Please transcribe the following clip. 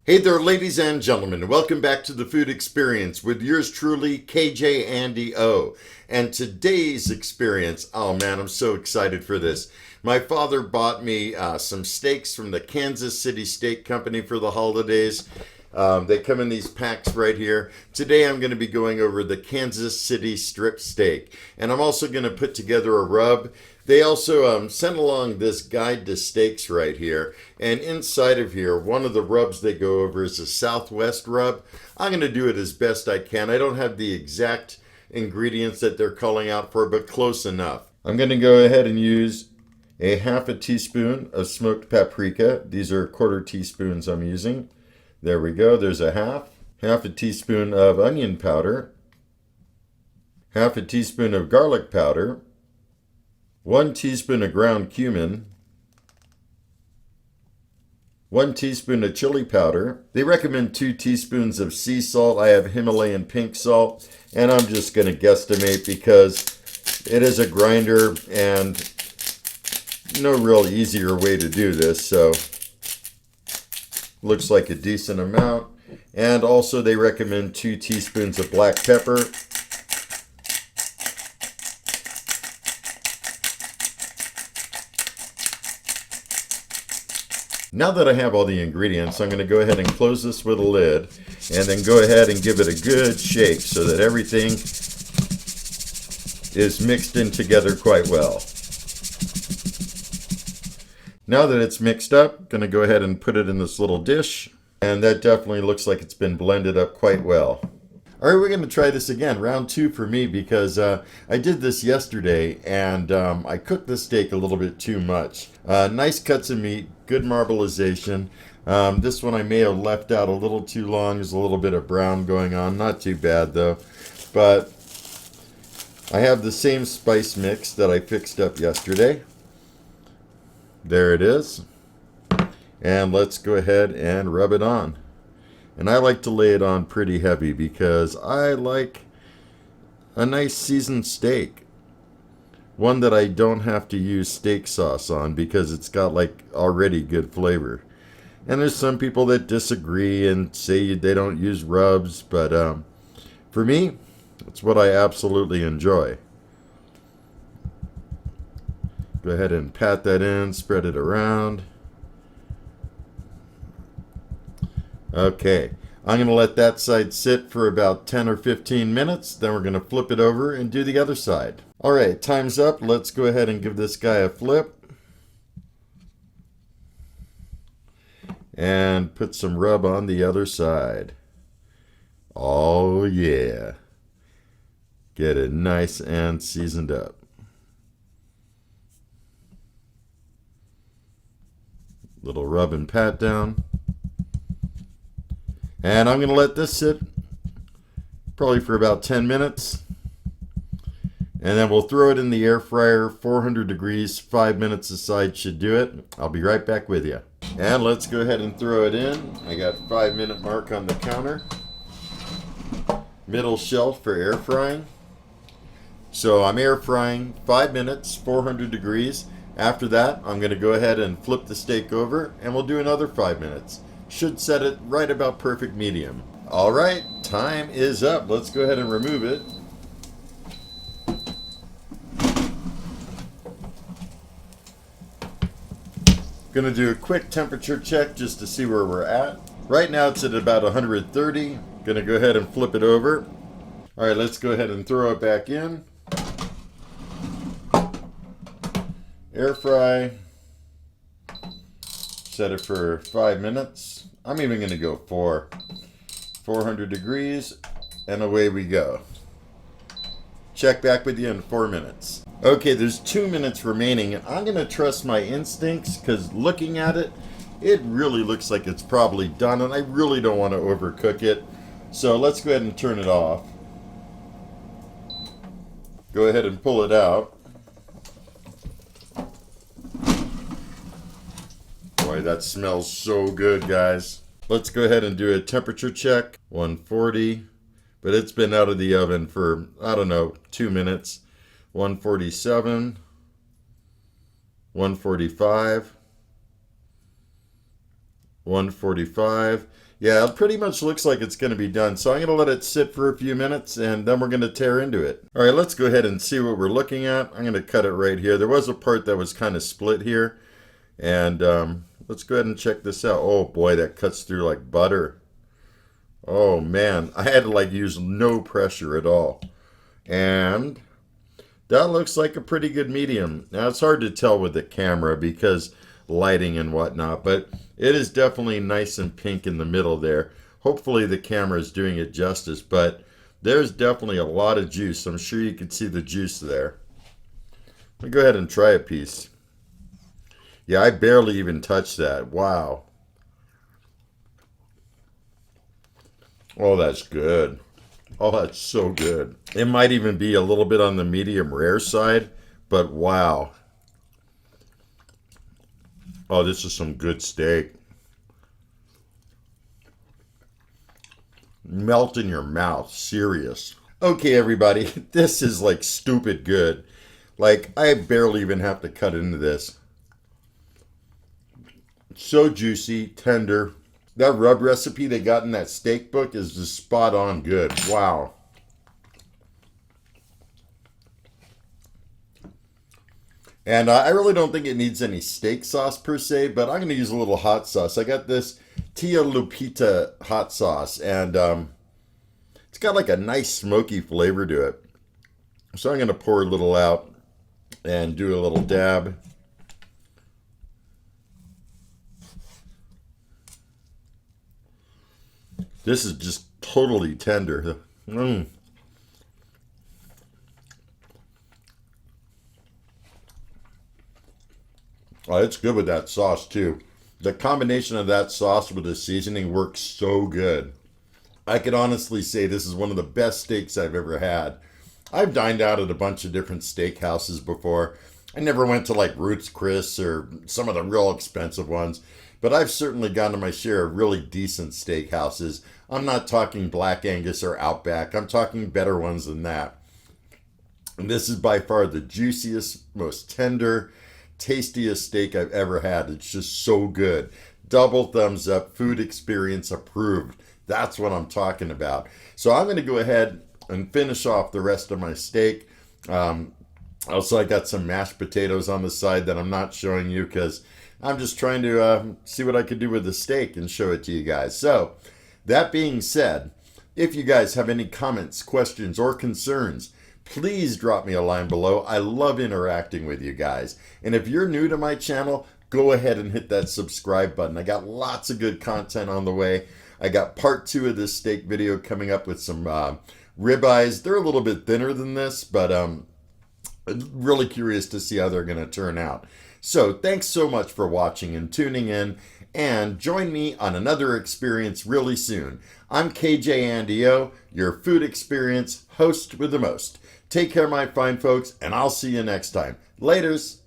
Hey there, ladies and gentlemen. Welcome back to the Food Experience with yours truly, KJ Andy O. And today's experience, oh man, I'm so excited for this. My father bought me some steaks from the Kansas City Steak Company for the holidays. They come in these packs right here. Today I'm going to be going over the Kansas City strip steak. And I'm also going to put together a rub. They also sent along this guide to steaks right here. And inside of here, one of the rubs they go over is a Southwest rub. I'm going to do it as best I can. I don't have the exact ingredients that they're calling out for, but close enough. I'm going to go ahead and use a half a teaspoon of smoked paprika. These are quarter teaspoons I'm using. There we go. There's a half a teaspoon of onion powder, half a teaspoon of garlic powder, 1 teaspoon of ground cumin, 1 teaspoon of chili powder. They recommend 2 teaspoons of sea salt. I have Himalayan pink salt, and I'm just going to guesstimate because it is a grinder and no real easier way to do this, so looks like a decent amount. And also they recommend 2 teaspoons of black pepper. Now that I have all the ingredients, I'm going to go ahead and close this with a lid and then go ahead and give it a good shake so that everything is mixed in together quite well. Now that it's mixed up, I'm going to go ahead and put it in this little dish, and that definitely looks like it's been blended up quite well. All right, we're going to try this again, round 2 for me, because I did this yesterday, and I cooked the steak a little bit too much. Nice cuts of meat, good marbleization. This one I may have left out a little too long. There's a little bit of brown going on. Not too bad, though. But I have the same spice mix that I fixed up yesterday. There it is. And let's go ahead and rub it on. And I like to lay it on pretty heavy because I like a nice seasoned steak. One that I don't have to use steak sauce on because it's got like already good flavor. And there's some people that disagree and say they don't use rubs, but for me, it's what I absolutely enjoy. Go ahead and pat that in, spread it around. Okay, I'm going to let that side sit for about 10 or 15 minutes. Then we're going to flip it over and do the other side. All right, time's up. Let's go ahead and give this guy a flip. And put some rub on the other side. Oh yeah. Get it nice and seasoned up. Little rub and pat down. And I'm going to let this sit probably for about 10 minutes. And then we'll throw it in the air fryer, 400 degrees, 5 minutes aside should do it. I'll be right back with you. And let's go ahead and throw it in. I got 5-minute mark on the counter. Middle shelf for air frying. So I'm air frying 5 minutes, 400 degrees. After that, I'm going to go ahead and flip the steak over and we'll do another 5 minutes. Should set it right about perfect medium. All right, time is up. Let's go ahead and remove it. Gonna do a quick temperature check just to see where we're at. Right now it's at about 130. Gonna go ahead and flip it over. All right, let's go ahead and throw it back in. Air fry. Set it for 5 minutes. I'm even gonna go 4. 400 degrees, and away we go. Check back with you in 4 minutes. Okay, there's 2 minutes remaining, and I'm going to trust my instincts because looking at it, it really looks like it's probably done, and I really don't want to overcook it. So let's go ahead and turn it off. Go ahead and pull it out. Boy, that smells so good, guys. Let's go ahead and do a temperature check. 140, but it's been out of the oven for, I don't know, 2 minutes. 147, 145, 145. Yeah, it pretty much looks like it's going to be done. So I'm going to let it sit for a few minutes and then we're going to tear into it. All right, let's go ahead and see what we're looking at. I'm going to cut it right here. There was a part that was kind of split here. And let's go ahead and check this out. Oh boy, that cuts through like butter. Oh man, I had to like use no pressure at all. And that looks like a pretty good medium. Now it's hard to tell with the camera because lighting and whatnot, but it is definitely nice and pink in the middle there. Hopefully the camera is doing it justice, but there's definitely a lot of juice. I'm sure you can see the juice there. Let me go ahead and try a piece. Yeah, I barely even touched that. Wow. Oh, that's good. Oh, that's so good. It might even be a little bit on the medium rare side, but wow. Oh, this is some good steak. Melt in your mouth. Serious. Okay, everybody. This is like stupid good. Like, I barely even have to cut into this. So juicy, tender. That rub recipe they got in that steak book is just spot on good. Wow. And I really don't think it needs any steak sauce per se, but I'm going to use a little hot sauce. I got this Tia Lupita hot sauce, and it's got like a nice smoky flavor to it. So I'm going to pour a little out and do a little dab. This is just totally tender. Mm. Oh, it's good with that sauce too. The combination of that sauce with the seasoning works so good. I could honestly say this is one of the best steaks I've ever had. I've dined out at a bunch of different steakhouses before. I never went to like Ruth's Chris or some of the real expensive ones, but I've certainly gone to my share of really decent steakhouses. I'm not talking Black Angus or Outback. I'm talking better ones than that. And this is by far the juiciest, most tender, tastiest steak I've ever had. It's just so good. Double thumbs up, food experience approved. That's what I'm talking about. So I'm going to go ahead and finish off the rest of my steak. Also, I got some mashed potatoes on the side that I'm not showing you because I'm just trying to see what I could do with the steak and show it to you guys. So, that being said, if you guys have any comments, questions, or concerns, please drop me a line below. I love interacting with you guys. And if you're new to my channel, go ahead and hit that subscribe button. I got lots of good content on the way. I got part 2 of this steak video coming up with some ribeyes. They're a little bit thinner than this, but I'm really curious to see how they're going to turn out. So thanks so much for watching and tuning in, and join me on another experience really soon. I'm KJ Andy O, your food experience host with the most. Take care, my fine folks, and I'll see you next time. Laters.